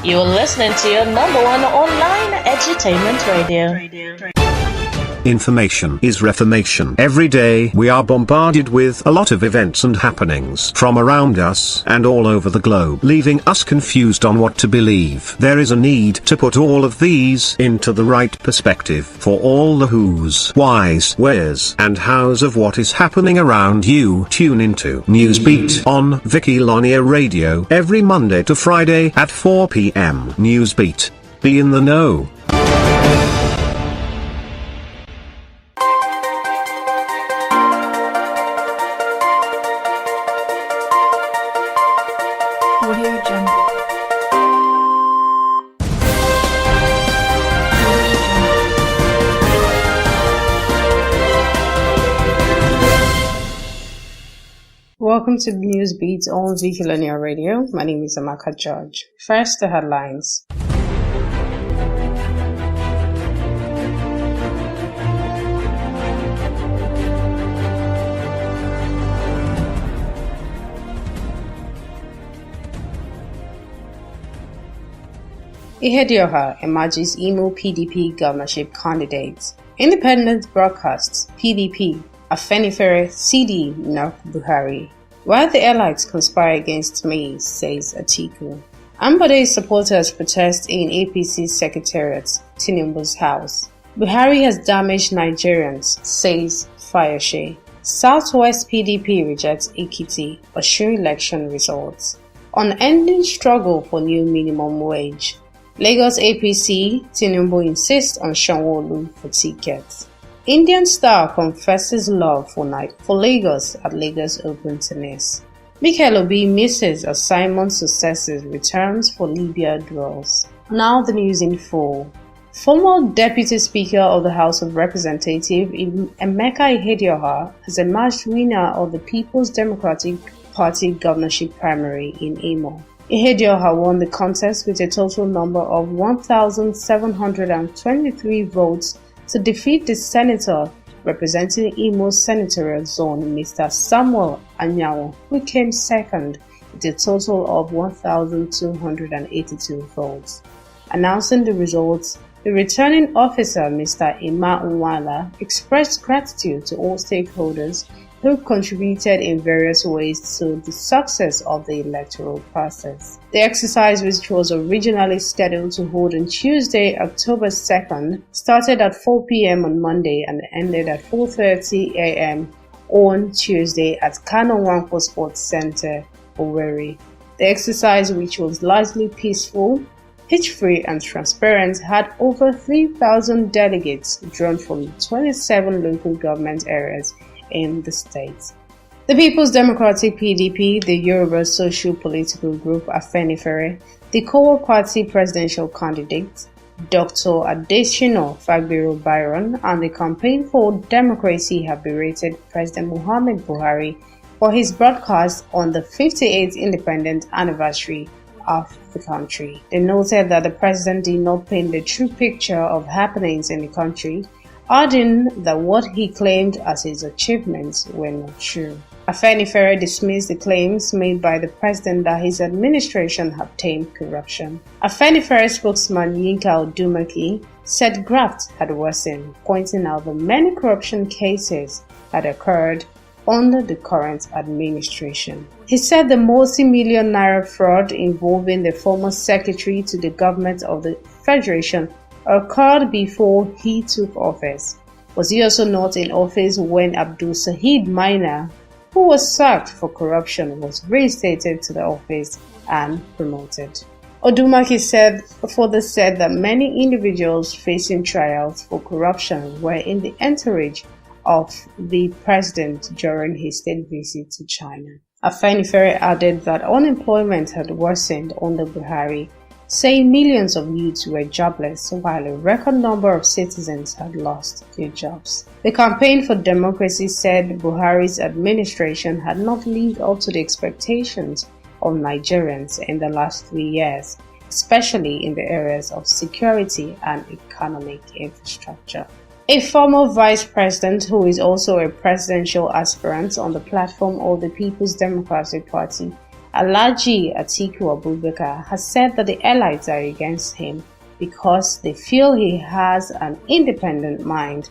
You're listening to your number one online edutainment radio. Information is reformation. Every day we are bombarded with a lot of events and happenings from around us and all over the globe, leaving us confused on what to believe. There is a need to put all of these into the right perspective for all the whos, whys, wheres, and hows of what is happening around you. Tune into Newsbeat on Vikilonia Radio every Monday to Friday at 4 p.m. Newsbeat. Be in the know. Welcome to Newsbeat on Vikilonia Radio. My name is Amaka George. First, the headlines. Ihedioha emerges Imo PDP governorship candidate. Independent broadcasts PDP, Afenifere CD knock Buhari. While the elites conspire against me, says Atiku. Ambode supporters protest in APC Secretariat, Tinubu's house. Buhari has damaged Nigerians, says Fayose. Southwest PDP rejects Ekiti, Osun election results. Unending struggle for new minimum wage. Lagos APC, Tinubu insists on Sanwo-Olu for tickets. Indian star confesses love for Lagos at Lagos Open Tennis. Mikel Obi misses as Simon successes returns for Libya draws. Now the news in full. Former Deputy Speaker of the House of Representatives Amaka George has emerged winner of the People's Democratic Party governorship primary in Imo. George won the contest with a total number of 1,723 votes to defeat the senator representing Imo's senatorial zone, Mr. Samuel Anyanwu, who came second with a total of 1,282 votes. Announcing the results, the returning officer, Mr. Emma Nwala, expressed gratitude to all stakeholders who contributed in various ways to the success of the electoral process. The exercise, which was originally scheduled to hold on Tuesday, October 2nd, started at 4 p.m. on Monday and ended at 4:30 a.m. on Tuesday at Kano Nwankwo Sports Center, Owerri. The exercise, which was largely peaceful, pitch-free and transparent, had over 3,000 delegates drawn from 27 local government areas in the state. The People's Democratic PDP, the Yoruba socio-political group Afenifere, the Core Party presidential candidate, Dr. Adesina Fagbero Byron, and the Campaign for Democracy have berated President Muhammadu Buhari for his broadcast on the 58th independent anniversary of the country. They noted that the president did not paint the true picture of happenings in the country, adding that what he claimed as his achievements were not true. Afenifere dismissed the claims made by the president that his administration had tamed corruption. Afenifere spokesman Yinka Odumaki said graft had worsened, pointing out that many corruption cases had occurred under the current administration. He said the multi-million naira fraud involving the former secretary to the government of the Federation occurred before he took office. Was he also not in office when Abdul Sahid Maina, who was sacked for corruption, was reinstated to the office and promoted? Odumaki further said that many individuals facing trials for corruption were in the entourage of the president during his state visit to China. Afenifere added that unemployment had worsened under Buhari, saying millions of youths were jobless while a record number of citizens had lost their jobs. The Campaign for Democracy said Buhari's administration had not lived up to the expectations of Nigerians in the last 3 years, especially in the areas of security and economic infrastructure. A former vice president who is also a presidential aspirant on the platform of the People's Democratic Party Alhaji Atiku Abubakar has said that the elites are against him because they feel he has an independent mind.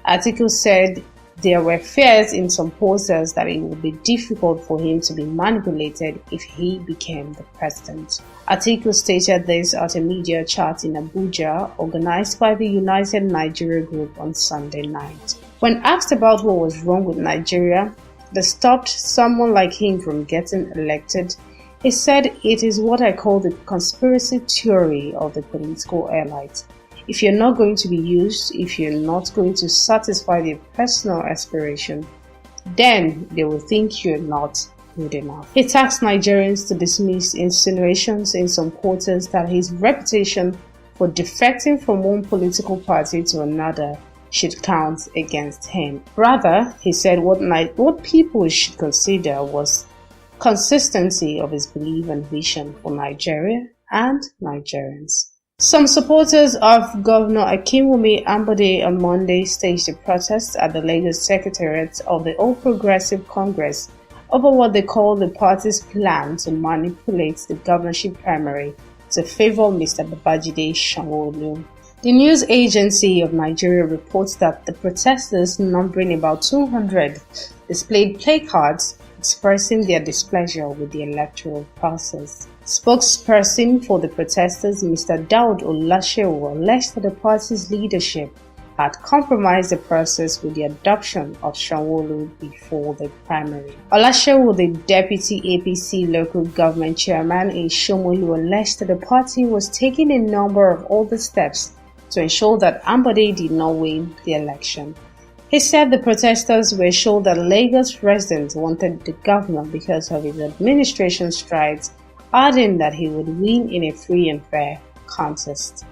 Atiku said there were fears in some pollsters that it would be difficult for him to be manipulated if he became the president. Atiku stated this at a media chat in Abuja organized by the United Nigeria Group on Sunday night. When asked about what was wrong with Nigeria that stopped someone like him from getting elected, he said, "It is what I call the conspiracy theory of the political elite. If you're not going to be used, if you're not going to satisfy their personal aspiration, then they will think you're not good enough." He tasked Nigerians to dismiss insinuations in some quarters that his reputation for defecting from one political party to another should count against him. Rather, he said what people should consider was consistency of his belief and vision for Nigeria and Nigerians. Some supporters of Governor Akinwumi Ambode on Monday staged a protest at the Lagos Secretariat of the All Progressive Congress over what they call the party's plan to manipulate the governorship primary to favor Mr. Babajide Sanwo-Olu. The news agency of Nigeria reports that the protesters, numbering about 200, displayed placards expressing their displeasure with the electoral process. Spokesperson for the protesters, Mr. Daud Olashewo, alleged that the party's leadership had compromised the process with the adoption of Sanwo-Olu before the primary. Olashewo, the deputy APC local government chairman in Shomolu, alleged that the party was taking a number of other steps to ensure that Ambode did not win the election. He said the protesters were sure that Lagos residents wanted the governor because of his administration strides, adding that he would win in a free and fair contest.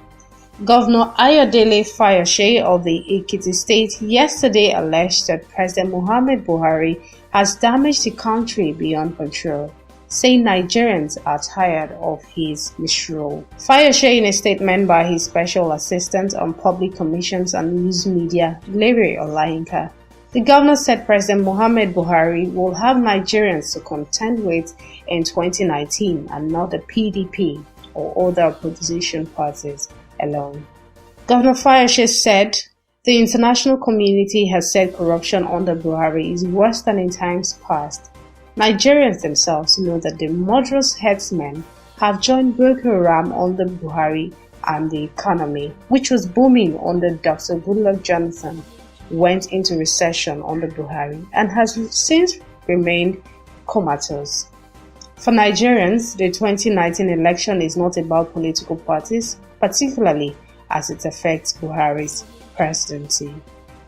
Governor Ayodele Fayose of the Ekiti state yesterday alleged that President Muhammadu Buhari has damaged the country beyond control, saying Nigerians are tired of his misrule. Fayose, in a statement by his special assistant on public commissions and news media, Larry Olayinka, the governor said President Muhammadu Buhari will have Nigerians to contend with in 2019 and not the PDP or other opposition parties alone. Governor Fayose said the international community has said corruption under Buhari is worse than in times past. Nigerians themselves know that the murderous headsmen have joined Boko Haram under Buhari, and the economy, which was booming under Dr. Goodluck Jonathan, went into recession under Buhari and has since remained comatose. For Nigerians, the 2019 election is not about political parties, particularly as it affects Buhari's presidency.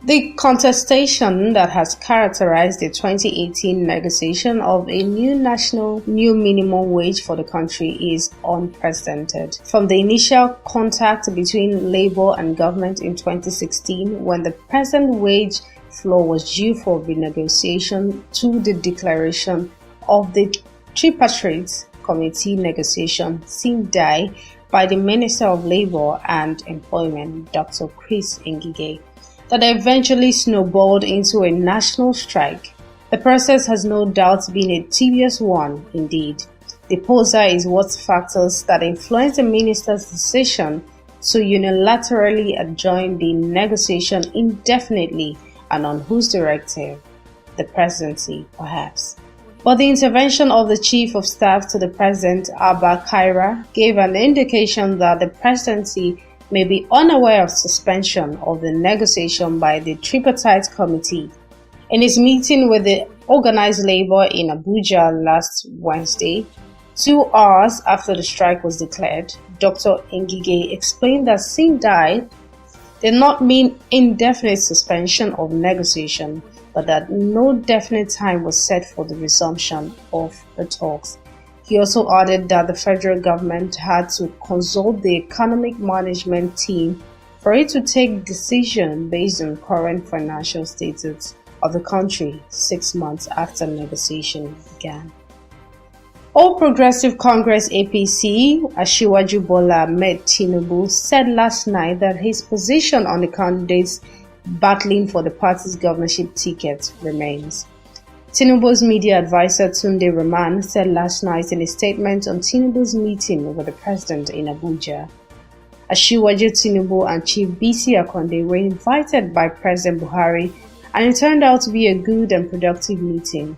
The contestation that has characterized the 2018 negotiation of a new minimum wage for the country is unprecedented. From the initial contact between Labour and government in 2016, when the present wage floor was due for renegotiation, to the declaration of the tripartite committee negotiation seemed die by the Minister of Labour and Employment, Dr. Chris Ngige, that eventually snowballed into a national strike. The process has no doubt been a tedious one indeed. The poser is what factors that influence the minister's decision to unilaterally adjourn the negotiation indefinitely, and on whose directive? The presidency, perhaps. But the intervention of the Chief of Staff to the President, Abba Kaira, gave an indication that the presidency may be unaware of suspension of the negotiation by the tripartite committee. In his meeting with the organized labor in Abuja last Wednesday, 2 hours after the strike was declared, Dr. Ngige explained that SINDAI did not mean indefinite suspension of negotiation, but that no definite time was set for the resumption of the talks. He also added that the federal government had to consult the economic management team for it to take decision based on current financial status of the country 6 months after negotiation began. All Progressive Congress APC, Asiwaju Bola Ahmed Tinubu, said last night that his position on the candidates battling for the party's governorship ticket remains. Tinubu's media advisor Tunde Rahman said last night in a statement on Tinubu's meeting with the president in Abuja. Asiwaju Tinubu and Chief BC Akonde were invited by President Buhari, and it turned out to be a good and productive meeting.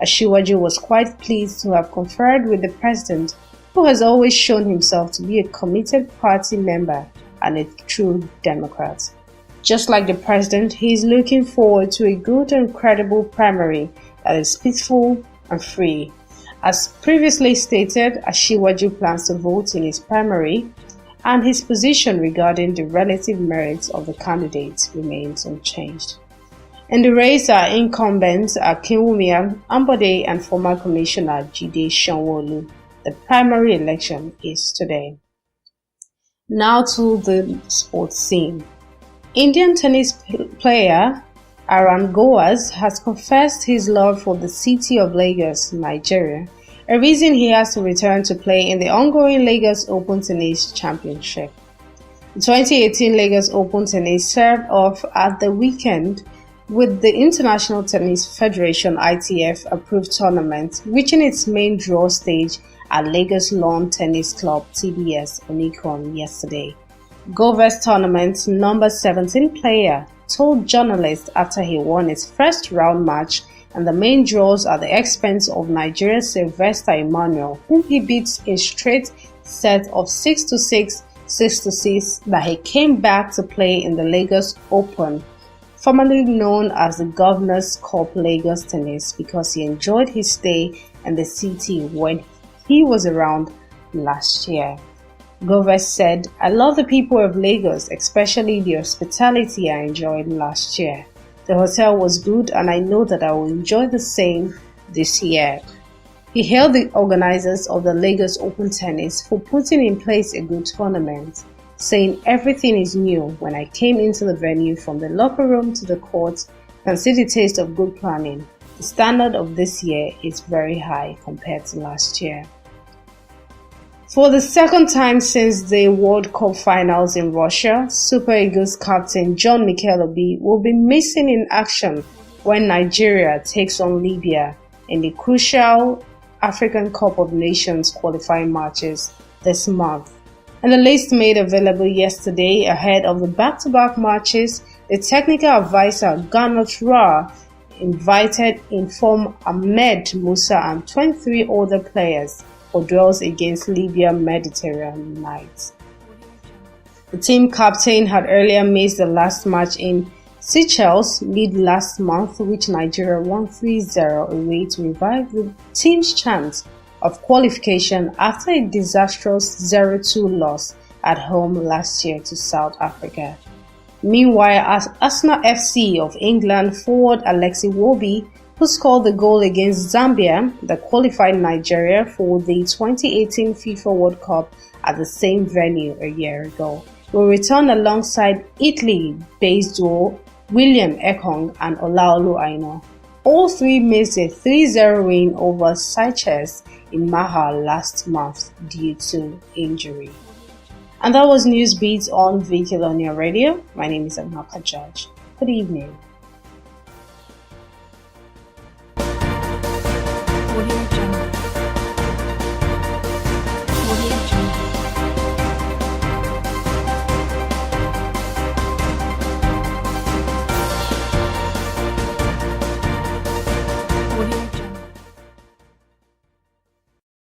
Asiwaju was quite pleased to have conferred with the president, who has always shown himself to be a committed party member and a true Democrat. Just like the president, he is looking forward to a good and credible primary that is peaceful and free. As previously stated, Asiwaju plans to vote in his primary, and his position regarding the relative merits of the candidates remains unchanged. In the race are incumbents Akinwumi Ambode and former Commissioner Jide Sanwo-Olu. The primary election is today. Now to the sports scene. Indian tennis player Aran Goas has confessed his love for the city of Lagos, Nigeria, a reason he has to return to play in the ongoing Lagos Open Tennis Championship. The 2018 Lagos Open Tennis served off at the weekend with the International Tennis Federation ITF approved tournament reaching its main draw stage at Lagos Lawn Tennis Club TBS Onikon yesterday. Govers tournament's number 17 player told journalists after he won his first round match and the main draws at the expense of Nigeria's Sylvester Emmanuel, whom he beat in straight set of 6-6, 6-6, that he came back to play in the Lagos Open, formerly known as the Governor's Cup Lagos Tennis, because he enjoyed his stay in the city when he was around last year. Govers said, "I love the people of Lagos, especially the hospitality I enjoyed last year. The hotel was good and I know that I will enjoy the same this year." He hailed the organizers of the Lagos Open Tennis for putting in place a good tournament, saying, "Everything is new. When I came into the venue, from the locker room to the court, can see the taste of good planning. The standard of this year is very high compared to last year." For the second time since the World Cup finals in Russia, Super Eagles captain John Mikel Obi will be missing in action when Nigeria takes on Libya in the crucial African Cup of Nations qualifying matches this month. In the list made available yesterday ahead of the back-to-back matches, the technical advisor Gernot Rohr invited informed Ahmed Musa and 23 other players for duels against Libya Mediterranean Knights. The team captain had earlier missed the last match in Seychelles mid last month, which Nigeria won 3-0 away to revive the team's chance of qualification after a disastrous 0-2 loss at home last year to South Africa. Meanwhile, as Arsenal FC of England forward Alexi Iwobi, who scored the goal against Zambia that qualified Nigeria for the 2018 FIFA World Cup at the same venue a year ago, will return alongside Italy-based duo William Ekong and Olaolu Aina. All three missed a 3-0 win over Seychelles in Maha last month due to injury. And that was Newsbeats on Vikilonia Radio. My name is Amaka George. Good evening.